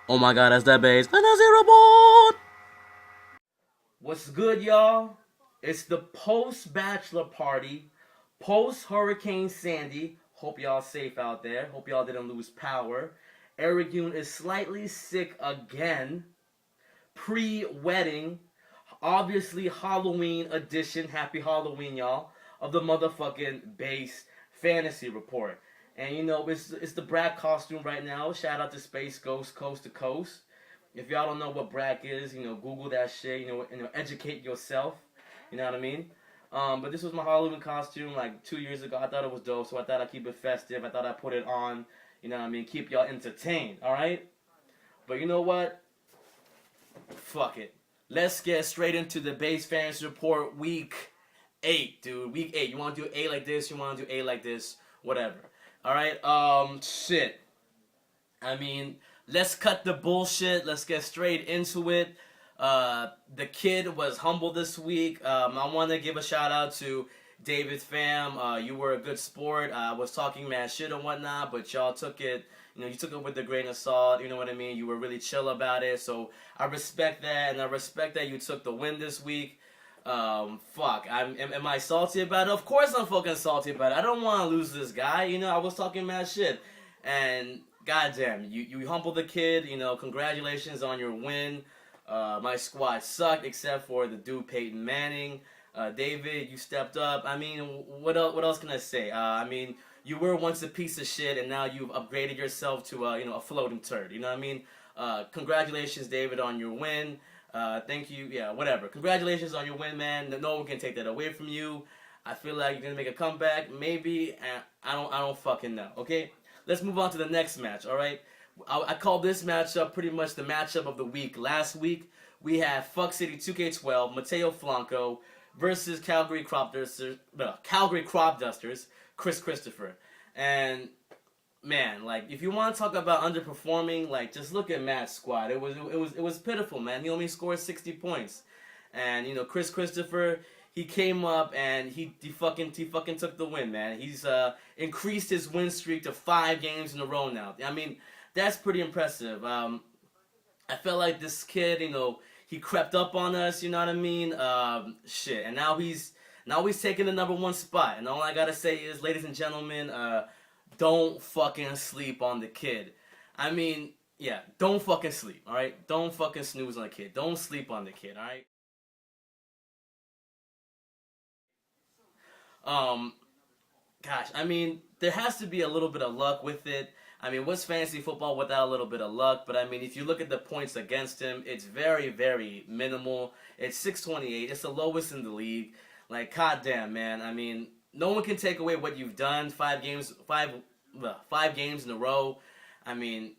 Oh my god, that's that bass. And that's a robot! What's good, y'all? It's the post bachelor party, post Hurricane Sandy. Hope y'all safe out there. Hope y'all didn't lose power. Eric Yoon is slightly sick again. Pre wedding, obviously Halloween edition. Happy Halloween, y'all! Of the motherfucking base fantasy report. And it's the Brack costume right now. Shout out to Space Ghost Coast to Coast. If y'all don't know what Brack is, Google that shit. Educate yourself. You know what I mean? But this was my Halloween costume like 2 years ago. I thought it was dope, so I thought I'd keep it festive. I thought I'd put it on. You know what I mean? Keep y'all entertained. All right. But you know what? Fuck it. Let's get straight into the base fantasy report week 8, dude. Week 8. You want to do A like this? You want to do A like this? Whatever. All right. Shit. I mean, let's cut the bullshit. Let's get straight into it. The kid was humble this week. I want to give a shout out to David Pham. You were a good sport. I was talking mad shit and whatnot, but y'all took it. You took it with a grain of salt. You know what I mean? You were really chill about it. So I respect that, and I respect that you took the win this week. Fuck. Am I salty about it? Of course I'm fucking salty about it. I don't want to lose this guy. I was talking mad shit, and goddamn, you humbled the kid. Congratulations on your win. My squad sucked except for the dude Peyton Manning. David, you stepped up. I mean, what else? What else can I say? I mean, you were once a piece of shit, and now you've upgraded yourself to a floating turd. You know what I mean? Congratulations, David, on your win. Thank you. Yeah, whatever. Congratulations on your win, man. No one can take that away from you. I feel like you're gonna make a comeback, maybe. I don't fucking know. Okay, let's move on to the next match. All right. I call this matchup pretty much the matchup of the week. Last week we had Fuck City 2K12 Mateo Flanco versus Calgary Crop Dusters Chris Christopher. And man, like if you want to talk about underperforming, like just look at Matt's squad. It was pitiful, man. He only scored 60 points, and Chris Christopher. He came up and he fucking took the win, man. He's increased his win streak to 5 games in a row now. I mean, that's pretty impressive. I felt like this kid, he crept up on us. You know what I mean? Shit, and now he's taking the #1 spot. And all I gotta say is, ladies and gentlemen, don't fucking sleep on the kid. I mean, yeah, don't fucking sleep. All right, don't fucking snooze on the kid. Don't sleep on the kid. All right. Um, Gosh, I mean, there has to be a little bit of luck with it. I mean, what's fantasy football without a little bit of luck? But I mean, if you look at the points against him, it's very, very minimal. It's 628. It's the lowest in the league. Like, goddamn, man. I mean, no one can take away what you've done. 5 games in a row. I mean,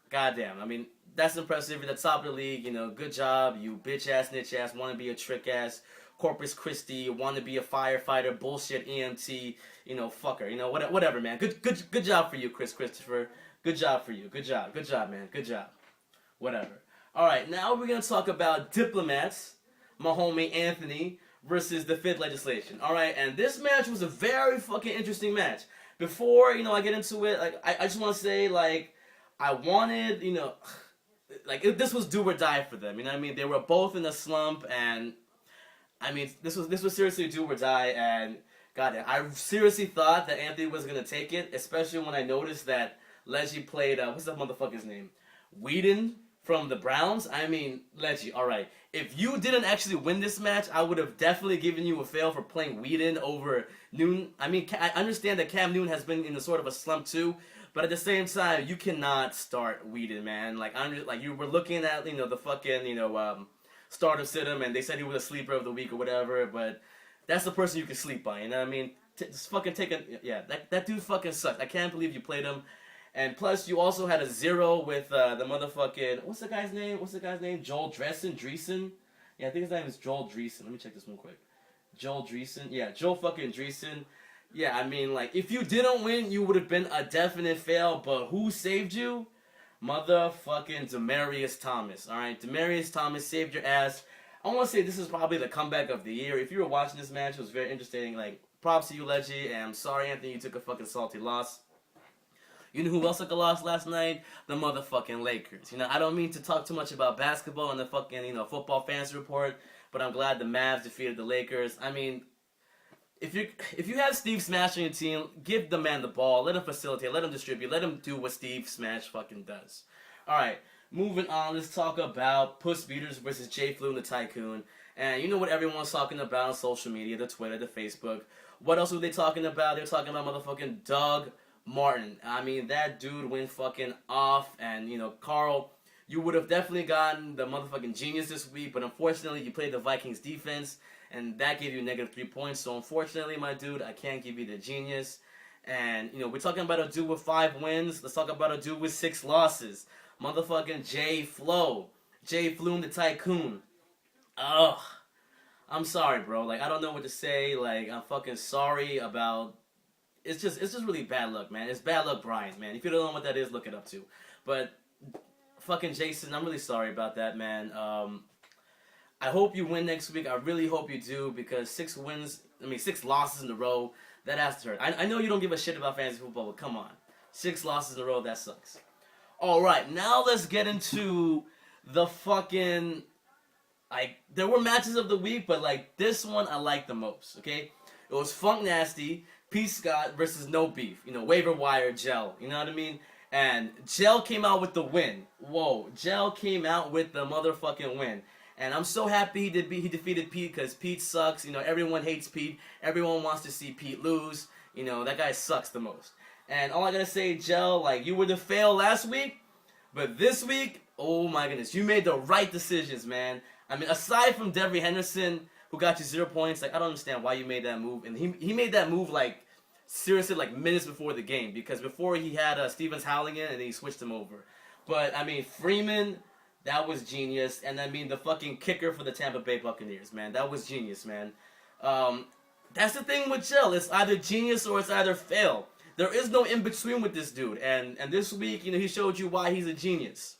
goddamn. I mean, that's impressive. You're at the top of the league. Good job. You bitch ass, niche ass, want to be a trick ass. Corpus Christi, want to be a firefighter, bullshit EMT, fucker, whatever, man. Good job for you, Chris Christopher. Good job for you. Good job, man. Good job. Whatever. All right, now we're gonna talk about diplomats, my homie Anthony versus the Fifth Legislation. All right, and this match was a very fucking interesting match. Before I get into it, like I just want to say, like, I wanted, like this was do or die for them. You know what I mean? They were both in a slump, and I mean, this was seriously do or die, and God, I seriously thought that Anthony was gonna take it, especially when I noticed that Leggy played what's that motherfucker's name, Whedon from the Browns. I mean, Leggy, all right. If you didn't actually win this match, I would have definitely given you a fail for playing Whedon over Noon. I mean, I understand that Cam Newton has been in a sort of a slump too, but at the same time, you cannot start Whedon, man. Like like you were looking at the fucking stardom sit him, and they said he was a sleeper of the week or whatever, but that's the person you can sleep on, you know what I mean? Just fucking take a, yeah, that dude fucking sucked. I can't believe you played him. And plus, you also had a 0 with the motherfucking, what's the guy's name? Joel Dreesen? Yeah, I think his name is Joel Dreesen. Let me check this real quick. Joel Dreesen? Yeah, Joel fucking Dreesen. Yeah, I mean, like, if you didn't win, you would have been a definite fail, but who saved you? Motherfucking Demaryius Thomas. Alright, Demaryius Thomas saved your ass. I want to say this is probably the comeback of the year. If you were watching this match, it was very interesting. Like, props to you, Leggy, and I'm sorry, Anthony, you took a fucking salty loss. You know who else took a loss last night? The motherfucking Lakers. You know, I don't mean to talk too much about basketball and the fucking, football fans report, but I'm glad the Mavs defeated the Lakers. I mean, if you have Steve Smash on your team, give the man the ball, let him facilitate, let him distribute, let him do what Steve Smash fucking does. Alright, moving on, let's talk about Puss Beaters versus Jay Flume the Tycoon. And you know what everyone's talking about on social media, the Twitter, the Facebook. What else were they talking about? They're talking about motherfucking Doug Martin. I mean, that dude went fucking off. And, Carl, you would have definitely gotten the motherfucking genius this week, but unfortunately, you played the Vikings defense, and that gave you -3 points. So unfortunately, my dude, I can't give you the genius. And, we're talking about a dude with 5 wins. Let's talk about a dude with 6 losses. Motherfucking Jay Flume the Tycoon. Ugh. I'm sorry, bro. Like, I don't know what to say. Like, I'm fucking sorry about... It's just really bad luck, man. It's bad luck Brian, man. If you don't know what that is, look it up too. But, fucking Jason, I'm really sorry about that, man. I hope you win next week. I really hope you do, because 6 losses in a row, that has to hurt. I know you don't give a shit about fantasy football, but come on. 6 losses in a row, that sucks. Alright, now let's get into the fucking... there were matches of the week, but, this one I like the most, okay? It was Funk Nasty, Pete Scott versus No Beef. Waiver wire Gel, you know what I mean? And Gel came out with the win. Whoa, Gel came out with the motherfucking win. And I'm so happy he defeated Pete, because Pete sucks. Everyone hates Pete. Everyone wants to see Pete lose. That guy sucks the most. And all I gotta say, Gel, you were the fail last week, but this week, oh my goodness, you made the right decisions, man. I mean, aside from Devery Henderson, who got you 0 points, I don't understand why you made that move. And he made that move, seriously, minutes before the game. Because before he had Stevens howling in, and then he switched him over. But, I mean, Freeman, that was genius. And, I mean, the fucking kicker for the Tampa Bay Buccaneers, man. That was genius, man. That's the thing with Gel. It's either genius or it's either fail. There is no in-between with this dude. And this week, he showed you why he's a genius.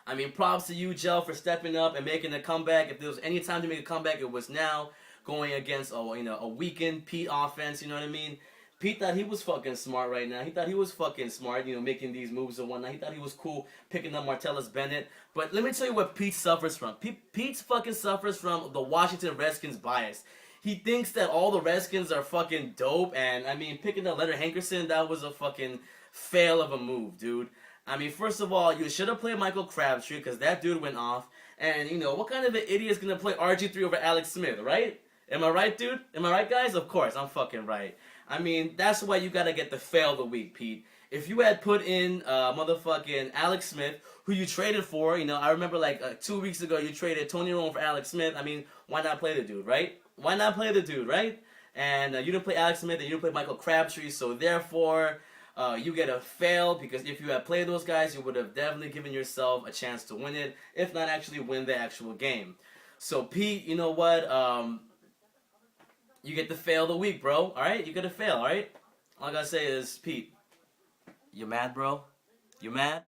I mean, props to you, Gel, for stepping up and making a comeback. If there was any time to make a comeback, it was now, going against a weakened Pete offense. You know what I mean? Pete thought he was fucking smart right now. He thought he was fucking smart, making these moves and whatnot. He thought he was cool picking up Martellus Bennett. But let me tell you what Pete suffers from. Pete fucking suffers from the Washington Redskins bias. He thinks that all the Redskins are fucking dope. And, I mean, picking up Leonard Hankerson, that was a fucking fail of a move, dude. I mean, first of all, you should have played Michael Crabtree, because that dude went off. And, what kind of an idiot is going to play RG3 over Alex Smith, right? Am I right, dude? Am I right, guys? Of course, I'm fucking right. I mean, that's why you got to get the fail of the week, Pete. If you had put in motherfucking Alex Smith, who you traded for, I remember 2 weeks ago you traded Tony Romo for Alex Smith. I mean, why not play the dude, right? Why not play the dude, right? And you didn't play Alex Smith, and you didn't play Michael Crabtree, so therefore... you get a fail, because if you had played those guys, you would have definitely given yourself a chance to win it, if not actually win the actual game. So, Pete, you know what? You get the fail of the week, bro. Alright? You get a fail, alright? All I gotta say is, Pete, you mad, bro? You mad?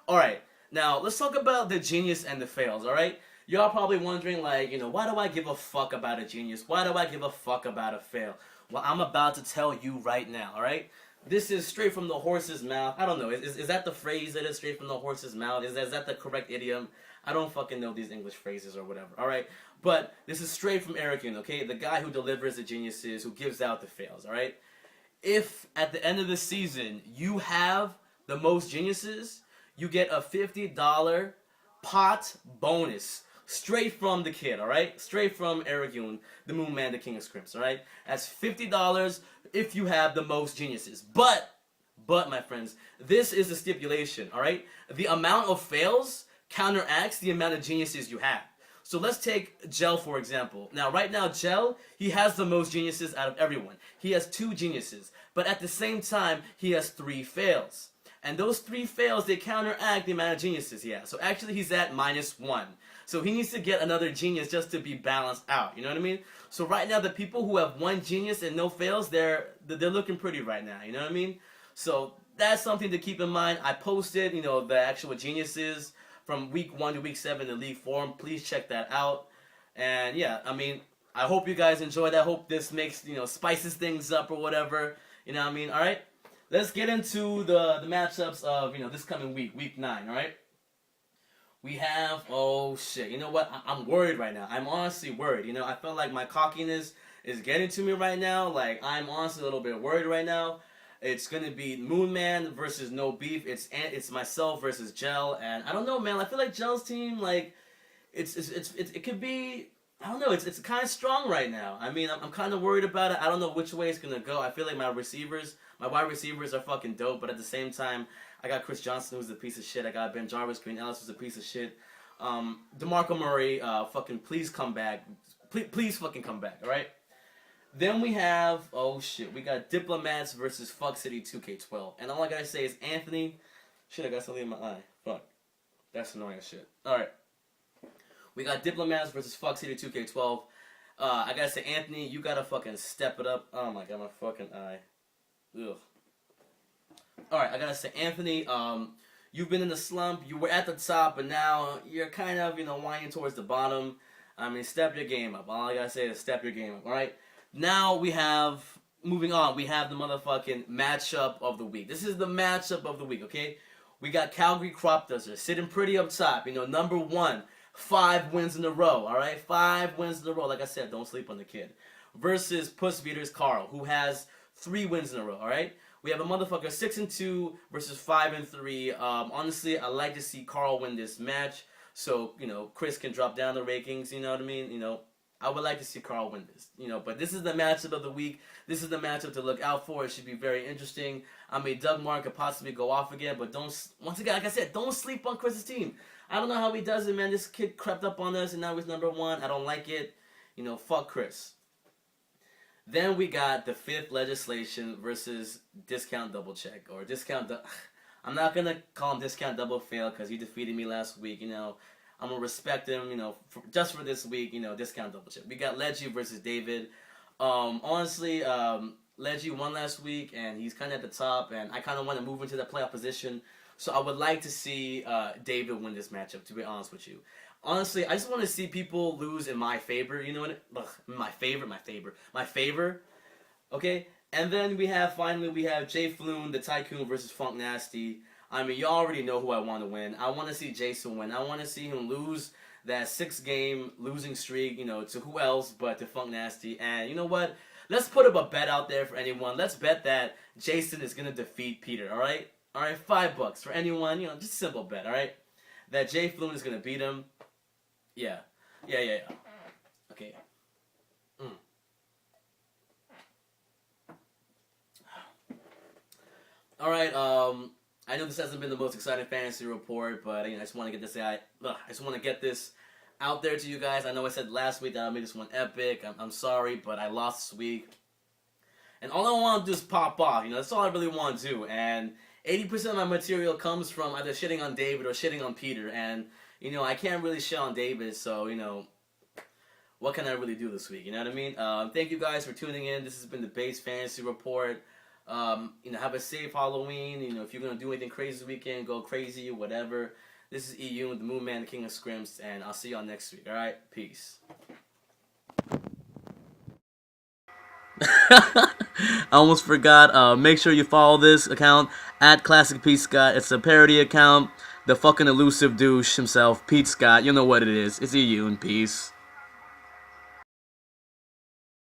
Alright, now let's talk about the genius and the fails, alright? Y'all probably wondering, why do I give a fuck about a genius? Why do I give a fuck about a fail? Well, I'm about to tell you right now, alright? This is straight from the horse's mouth. I don't know, is that the phrase that is straight from the horse's mouth? Is that the correct idiom? I don't fucking know these English phrases or whatever, alright? But this is straight from Eric Yoon, okay? The guy who delivers the geniuses, who gives out the fails, alright? If, at the end of the season, you have the most geniuses, you get a $50 pot bonus. Straight from the kid, alright? Straight from Eric Yoon, the Moon Man, the King of Scripts, alright? That's $50 if you have the most geniuses. But, my friends, this is the stipulation, alright? The amount of fails counteracts the amount of geniuses you have. So let's take Gel, for example. Now, right now, Gel, he has the most geniuses out of everyone. He has 2 geniuses. But at the same time, he has 3 fails. And those 3 fails, they counteract the amount of geniuses he has. So actually, he's at -1. So he needs to get another genius just to be balanced out. You know what I mean? So right now, the people who have 1 genius and no fails, they're looking pretty right now. You know what I mean? So that's something to keep in mind. I posted, the actual geniuses from week 1 to week 7 in the league forum. Please check that out. And yeah, I mean, I hope you guys enjoyed that. I hope this makes, spices things up or whatever. You know what I mean? All right. Let's get into the matchups of, this coming week 9, all right? We have, oh shit, you know what? I'm worried right now. I'm honestly worried. I feel like my cockiness is getting to me right now. Like, I'm honestly a little bit worried right now. It's gonna be Moon Man versus No Beef. It's myself versus Gel, and I don't know, man. I feel like Gel's team, like, it could be. I don't know. It's kind of strong right now. I mean, I'm kind of worried about it. I don't know which way it's gonna go. I feel like my wide receivers are fucking dope, but at the same time, I got Chris Johnson, who's a piece of shit. I got Ben Jarvis, Green Ellis, who's a piece of shit. DeMarco Murray, fucking please come back. Please fucking come back, alright? Then we have, oh shit, we got Diplomats versus Fuck City 2K12. And all I gotta say is Anthony. Shit, I got something in my eye. Fuck. That's annoying as shit. Alright. We got Diplomats versus Fuck City 2K12. I gotta say, Anthony, you gotta fucking step it up. Oh my god, my fucking eye. Ugh. Alright, I gotta say, Anthony, you've been in the slump. You were at the top, but now you're kind of, winding towards the bottom. I mean, step your game up. All I gotta say is step your game up, alright? Now we have, moving on, we have the motherfucking matchup of the week. This is the matchup of the week, okay? We got Calgary Crop Duster sitting pretty up top, number 1. 5 wins in a row, alright? 5 wins in a row. Like I said, don't sleep on the kid. Versus Puss Beaters Carl, who has 3 wins in a row, alright? We have a motherfucker 6-2 versus 5-3. Honestly, I like to see Carl win this match. So, Chris can drop down the rankings, you know what I mean? I would like to see Carl win this, but this is the matchup of the week. This is the matchup to look out for. It should be very interesting. I mean, Doug Martin could possibly go off again, but once again, like I said, don't sleep on Chris's team. I don't know how he does it, man. This kid crept up on us, and now he's number 1. I don't like it. Fuck Chris. Then we got the 5th Legislation versus Discount Double Check, or Discount... I'm not going to call him Discount Double Fail because he defeated me last week, I'm going to respect him, just for this week, Discount Double Check. We got Leggy versus David. Honestly, Leggy won last week, and he's kind of at the top, and I kind of want to move into the playoff position. So I would like to see David win this matchup, to be honest with you. Honestly, I just want to see people lose in my favor, my favor. Okay? And then finally we have Jay Floon, the Tycoon versus Funk Nasty. I mean, you already know who I want to win. I want to see Jason win. I want to see him lose that 6-game losing streak, to who else but to Funk Nasty. And you know what? Let's put up a bet out there for anyone. Let's bet that Jason is going to defeat Peter, alright? Alright, $5 for anyone, just a simple bet, alright? That Jay Floon is going to beat him. Yeah. Okay. Alright, I know this hasn't been the most exciting fantasy report, but I just want to get this out there to you guys. I know I said last week that I'll make this one epic. I'm sorry, but I lost this week. And all I want to do is pop off, that's all I really want to do. And 80% of my material comes from either shitting on David or shitting on Peter. And, I can't really shit on David, so, what can I really do this week? You know what I mean? Thank you guys for tuning in. This has been the Base Fantasy Report. Have a safe Halloween. If you're going to do anything crazy this weekend, go crazy, whatever. This is EU, the Moon Man, the King of Scrims, and I'll see y'all next week. Alright? Peace. I almost forgot. Make sure you follow this account at Classic Pete Scott. It's a parody account. The fucking elusive douche himself, Pete Scott. You know what it is. It's EU and peace.